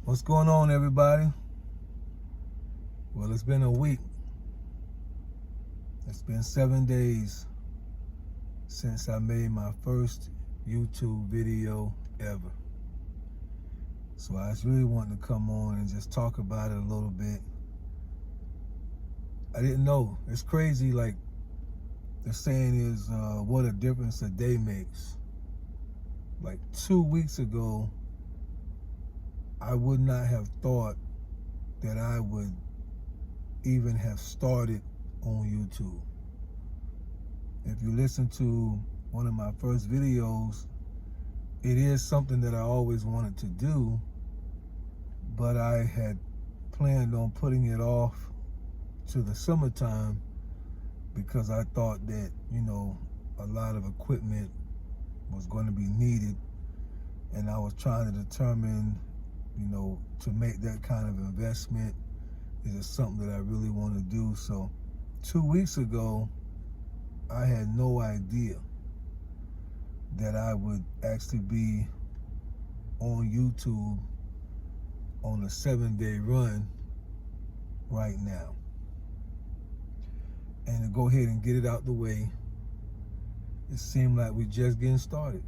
What's going on, everybody? Well, it's been a week. It's been 7 days since I made my first YouTube video ever. So I was really wanting to come on and just talk about it a little bit. I didn't know. It's crazy, like the saying is, what a difference a day makes. Like 2 weeks ago, I would not have thought that I would even have started on YouTube. If you listen to one of my first videos, it is something that I always wanted to do, but I had planned on putting it off to the summertime because I thought that, a lot of equipment was going to be needed, and I was trying to determine, to make that kind of investment. Is it something that I really want to do? So 2 weeks ago, I had no idea that I would actually be on YouTube on a 7-day run right now. And to go ahead and get it out the way, it seemed like we just getting started.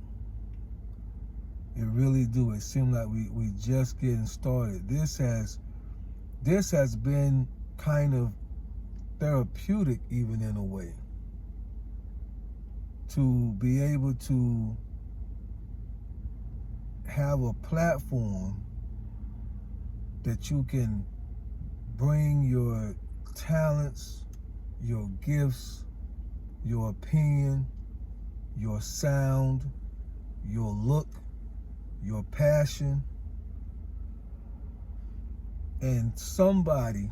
It really do. It seemed like we just getting started. This has been kind of therapeutic, even in a way, to be able to have a platform that you can bring your talents, your gifts, your opinion, your sound, your look, your passion, and somebody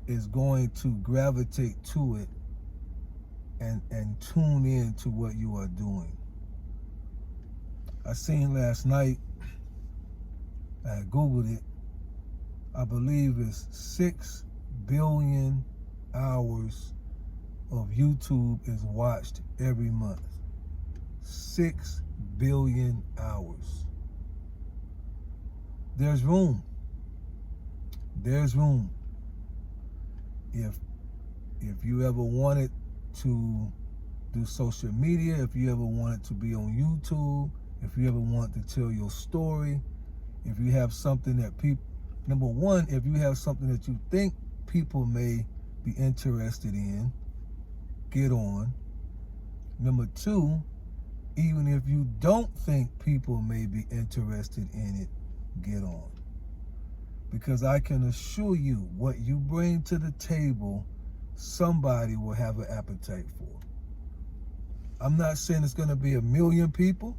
is going to gravitate to it and tune in to what you are doing. I seen last night, I Googled it, I believe it's 6 billion hours of YouTube is watched every month. 6 billion hours. There's room. There's room. If you ever wanted to do social media, if you ever wanted to be on YouTube, if you ever want to tell your story, if you have something that people, number one, if you have something that you think people may be interested in, get on. Number two, even if you don't think people may be interested in it, get on. Because I can assure you, what you bring to the table, somebody will have an appetite for. I'm not saying it's going to be 1 million people.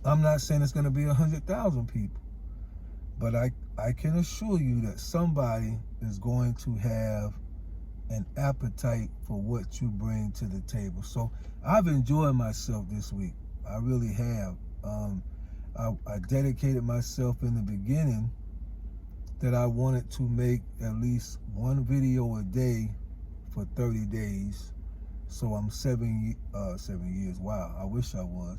I'm not saying it's going to be 100,000 people. But I can assure you that somebody is going to have an appetite for what you bring to the table. So I've enjoyed myself this week. I really have. I dedicated myself in the beginning that I wanted to make at least one video a day for 30 days. So I'm 7 years. Wow, I wish I was.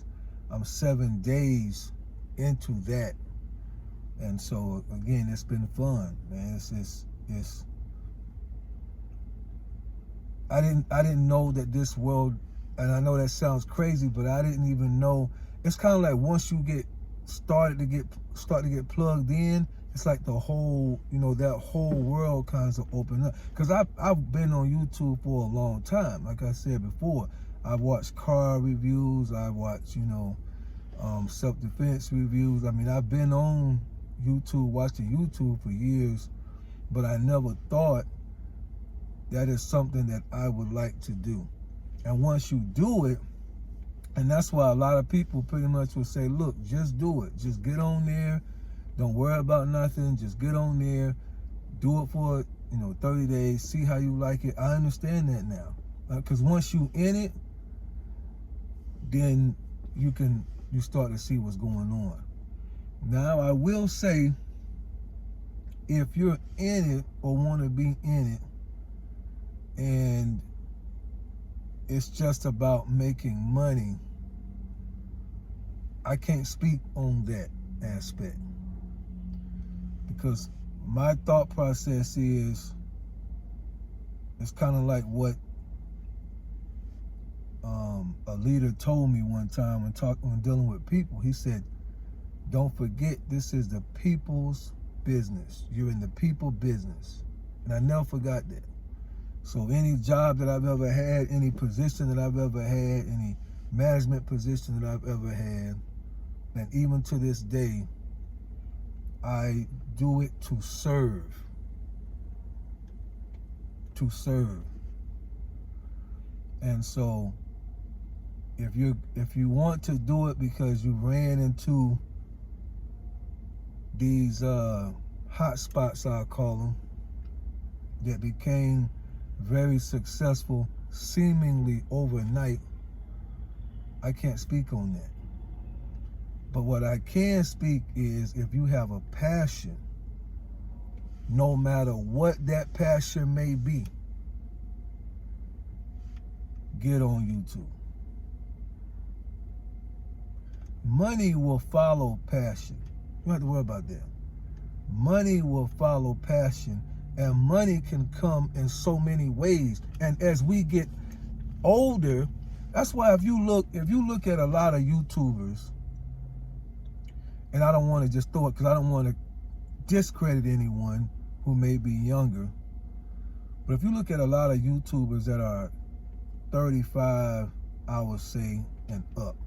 I'm 7 days into that. And so again, it's been fun, man. I didn't know that this world, and I know that sounds crazy, but I didn't even know. It's kind of like once you start to get plugged in, it's like the whole, that whole world kind of open up. Because I've been on YouTube for a long time. Like I said before, I've watched car reviews. I've watched, self-defense reviews. I mean, I've been on YouTube, watching YouTube for years, but I never thought that is something that I would like to do. And once you do it, and that's why a lot of people pretty much will say, look, just do it. Just get on there. Don't worry about nothing. Just get on there. Do it for, 30 days. See how you like it. I understand that now. Because once you in it, then you start to see what's going on. Now, I will say, if you're in it or want to be in it, and it's just about making money, I can't speak on that. aspect. Because my thought process is, it's kind of like what a leader told me one time when dealing with people. He said, don't forget, this is the people's business. You're in the people business. And I never forgot that. So any job that I've ever had, any position that I've ever had, any management position that I've ever had, and even to this day, I do it to serve. To serve. And so if you want to do it because you ran into these hot spots, I call them, that became very successful seemingly overnight, I can't speak on that. But what I can speak is, if you have a passion, no matter what that passion may be, get on YouTube. Money will follow passion. You don't have to worry about that. Money will follow passion, and money can come in so many ways. And as we get older, that's why if you look at a lot of YouTubers, and I don't want to just throw it because I don't want to discredit anyone who may be younger, but if you look at a lot of YouTubers that are 35, I would say, and up,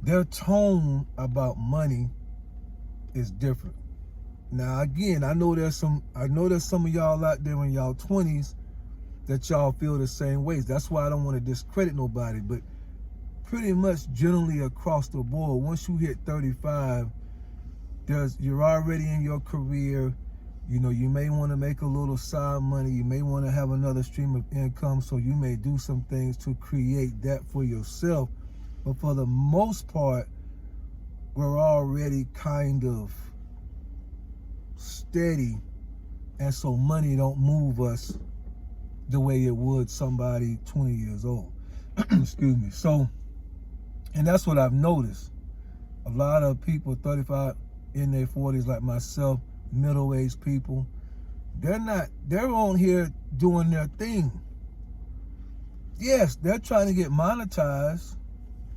their tone about money is different. Now again, I know there's some of y'all out there in y'all 20s that y'all feel the same ways. That's why I don't want to discredit nobody, but pretty much generally across the board, once you hit 35, you're already in your career. You know, you may want to make a little side money. You may want to have another stream of income, so you may do some things to create that for yourself. But for the most part, we're already kind of steady, and so money don't move us the way it would somebody 20 years old. Excuse me. So, and that's what I've noticed. A lot of people 35 in their 40s, like myself, middle-aged people, they're on here doing their thing. Yes, they're trying to get monetized.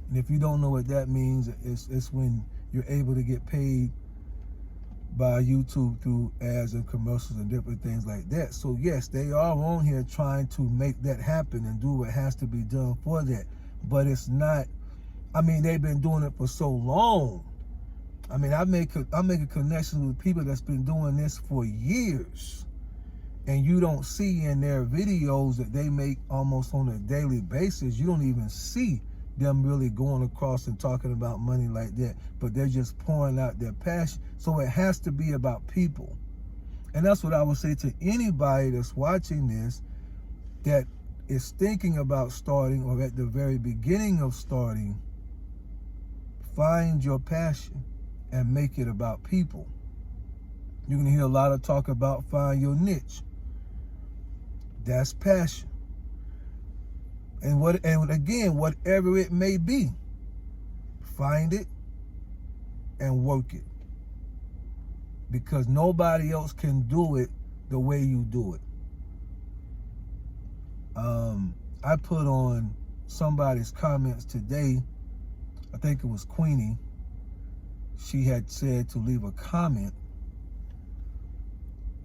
And if you don't know what that means, it's when you're able to get paid by YouTube through ads and commercials and different things like that. So yes, they are on here trying to make that happen and do what has to be done for that. But it's not, I mean, they've been doing it for so long. I mean, I make a connection with people that's been doing this for years. And you don't see in their videos that they make almost on a daily basis, you don't even see them really going across and talking about money like that, but they're just pouring out their passion. So it has to be about people. And that's what I would say to anybody that's watching this, that is thinking about starting or at the very beginning of starting. Find your passion and make it about people. You're gonna hear a lot of talk about find your niche. That's passion. And again, whatever it may be, find it and work it. Because nobody else can do it the way you do it. I put on somebody's comments today, I think it was Queeny. She had said to leave a comment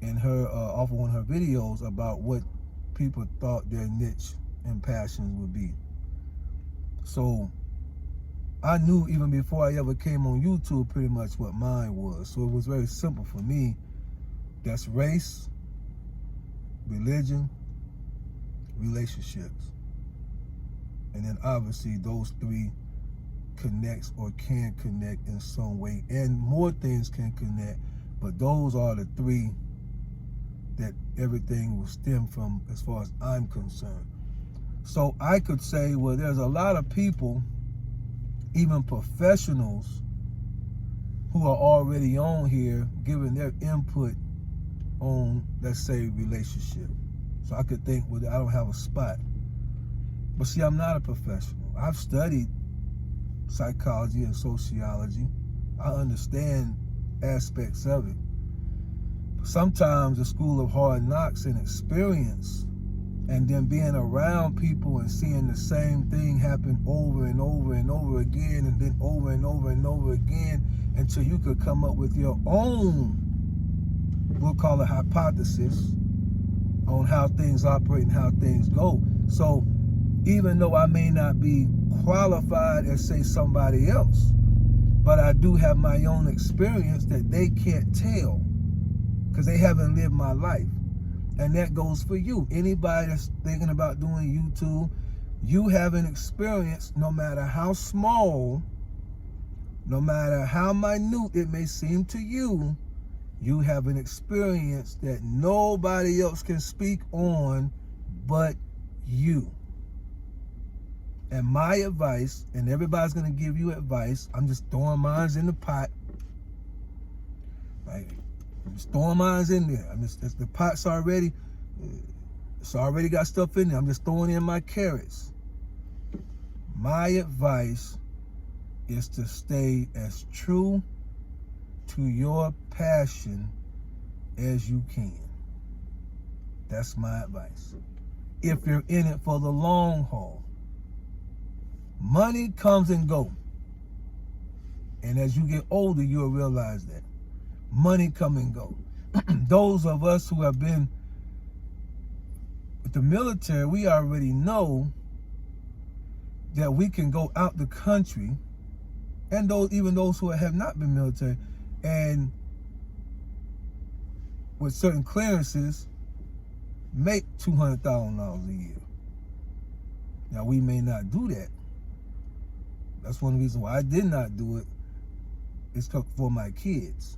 in her off of one of her videos about what people thought their niche and passions would be. So I knew even before I ever came on YouTube pretty much what mine was. So it was very simple for me. That's race, religion, relationships. And then obviously those three connects or can connect in some way, and more things can connect, but those are the three that everything will stem from as far as I'm concerned. So I could say, well, there's a lot of people, even professionals, who are already on here giving their input on, let's say, relationship. So I could think, well, I don't have a spot. But see, I'm not a professional. I've studied psychology and sociology, I understand aspects of it. Sometimes the school of hard knocks and experience, and then being around people and seeing the same thing happen over and over and over again, and then over and over and over again, until you could come up with your own, we'll call it hypothesis, on how things operate and how things go. So even though I may not be qualified as, say, somebody else, but I do have my own experience that they can't tell because they haven't lived my life. And that goes for you. Anybody that's thinking about doing YouTube, you have an experience, no matter how small, no matter how minute it may seem to you, you have an experience that nobody else can speak on but you. And my advice, and everybody's going to give you advice, I'm just throwing mine in the pot. Like, I'm just throwing mine in there. The pot's already, it's already got stuff in there. I'm just throwing in my carrots. My advice is to stay as true to your passion as you can. That's my advice. If you're in it for the long haul. Money comes and goes. And as you get older, you'll realize that. Money come and go. Those of us who have been with the military, we already know that we can go out the country, and even those who have not been military, and with certain clearances, make $200,000 a year. Now, we may not do that. That's one reason why I did not do it. It's for my kids.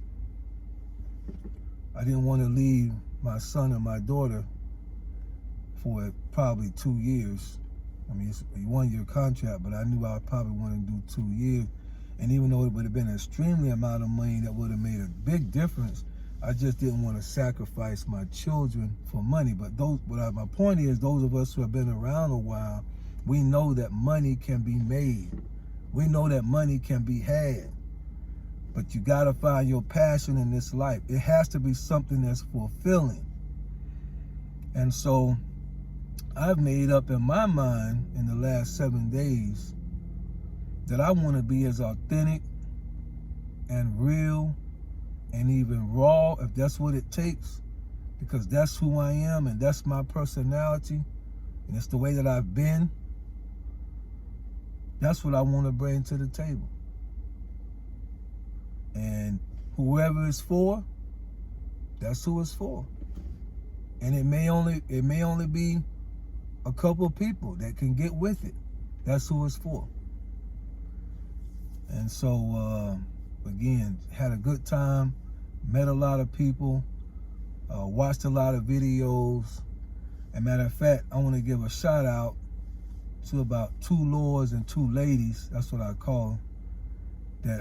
I didn't want to leave my son and my daughter for probably 2 years. I mean, it's a 1-year contract, but I knew I probably wanted to do 2 years. And even though it would have been an extremely amount of money that would have made a big difference, I just didn't want to sacrifice my children for money. But my point is, those of us who have been around a while, we know that money can be made. We know that money can be had. But you got to find your passion in this life. It has to be something that's fulfilling. And so I've made up in my mind in the last 7 days that I want to be as authentic and real and even raw, if that's what it takes, because that's who I am and that's my personality and it's the way that I've been. That's what I want to bring to the table. And whoever it's for, that's who it's for. And it may only be a couple of people that can get with it. That's who it's for. And so, again, had a good time, met a lot of people, watched a lot of videos. As a matter of fact, I want to give a shout out to about 2 lords and 2 ladies, that's what I call them, that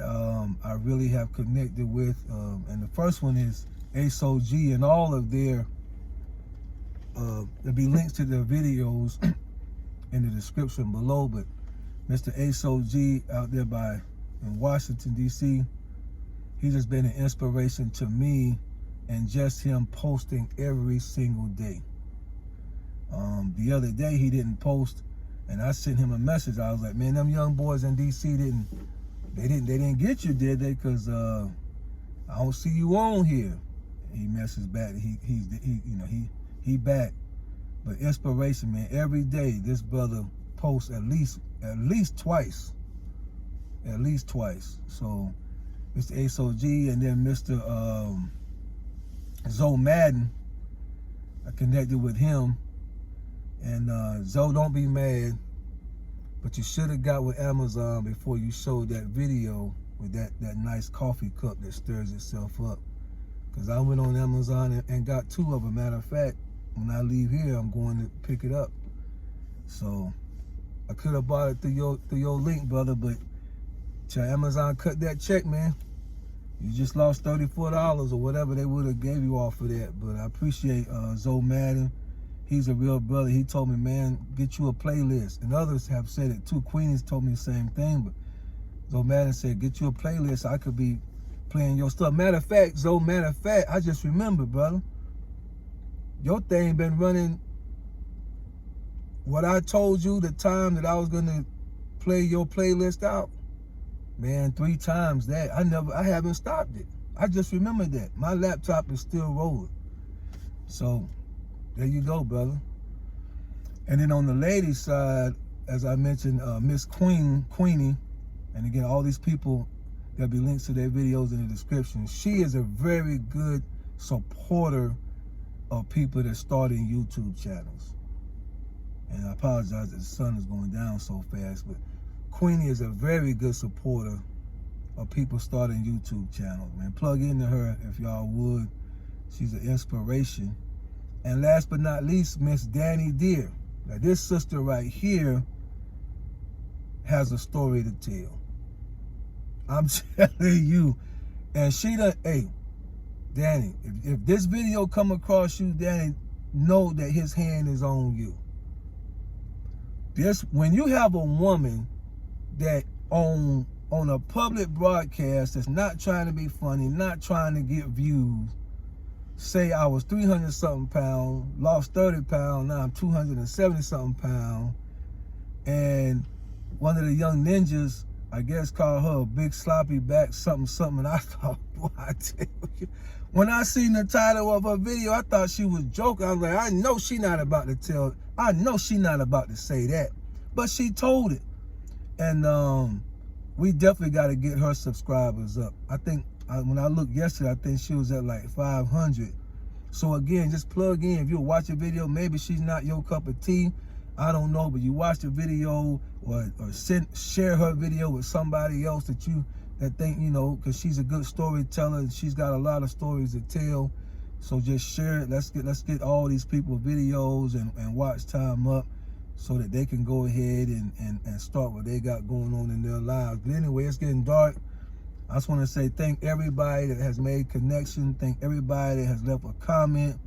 I really have connected with. And the first one is ASOG, and all of their, there'll be links to their videos in the description below, but Mr. ASOG out there in Washington, D.C., he's just been an inspiration to me, and just him posting every single day. The other day he didn't post, and I sent him a message. I was like, man, them young boys in D.C. they didn't get you, did they? Because I don't see you on here. He messaged back. He back. But inspiration, man. Every day this brother posts at least twice. At least twice. So Mr. ASOG, and then Mr. ZoMadden, I connected with him. And Zo, don't be mad, but you should have got with Amazon before you showed that video with that nice coffee cup that stirs itself up. Because I went on Amazon and got 2 of them. Matter of fact, when I leave here, I'm going to pick it up. So I could have bought it through your link, brother, but Amazon cut that check, man. You just lost $34 or whatever they would have gave you off of that. But I appreciate ZoMadden. He's a real brother. He told me, man, get you a playlist. And others have said it too. Queeny's told me the same thing. But ZoMadden said, get you a playlist. I could be playing your stuff. Matter of fact, I just remember, brother, your thing been running. What I told you the time that I was gonna play your playlist out, man, 3 times that. I haven't stopped it. I just remembered that. My laptop is still rolling. So there you go, brother. And then on the ladies' side, as I mentioned, Miss Queeny, and again, all these people, there'll be links to their videos in the description. She is a very good supporter of people that starting YouTube channels. And I apologize that the sun is going down so fast, but Queeny is a very good supporter of people starting YouTube channels, man. Plug into her if y'all would. She's an inspiration. And last but not least, Miss Dani Dear. Now this sister right here has a story to tell. I'm telling you. And she done, hey, Dani, if this video come across you, Dani, know that his hand is on you. When you have a woman that on a public broadcast that's not trying to be funny, not trying to get views, say I was 300-something pounds, lost 30 pounds, now I'm 270-something pounds, and one of the young ninjas, I guess, called her a big sloppy back something, and I thought, boy, I tell you, when I seen the title of her video, I thought she was joking. I was like, I know she not about to say that, but she told it. And we definitely got to get her subscribers up. I think when I looked yesterday, I think she was at like 500. So again, just plug in. If you watch a video, maybe she's not your cup of tea, I don't know, but you watch the video or share her video with somebody else that think, you know, because she's a good storyteller and she's got a lot of stories to tell. So just share it. Let's get all these people videos and watch time up so that they can go ahead and start what they got going on in their lives. But anyway, it's getting dark. I just want to say thank everybody that has made connection. Thank everybody that has left a comment.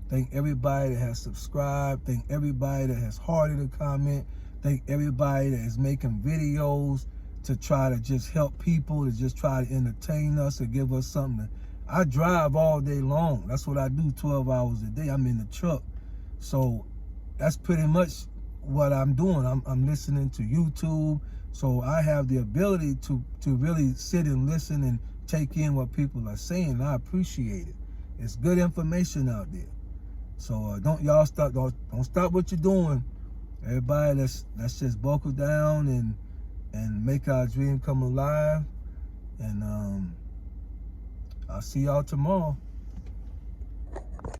Thank everybody that has subscribed. Thank everybody that has hearted a comment. Thank everybody that is making videos to try to just help people, to just try to entertain us or give us something. I drive all day long. That's what I do 12 hours a day. I'm in the truck. So that's pretty much what I'm doing. I'm listening to YouTube. So I have the ability to really sit and listen and take in what people are saying. And I appreciate it. It's good information out there. So don't stop what you're doing. Everybody, let's just buckle down and make our dream come alive. And I'll see y'all tomorrow.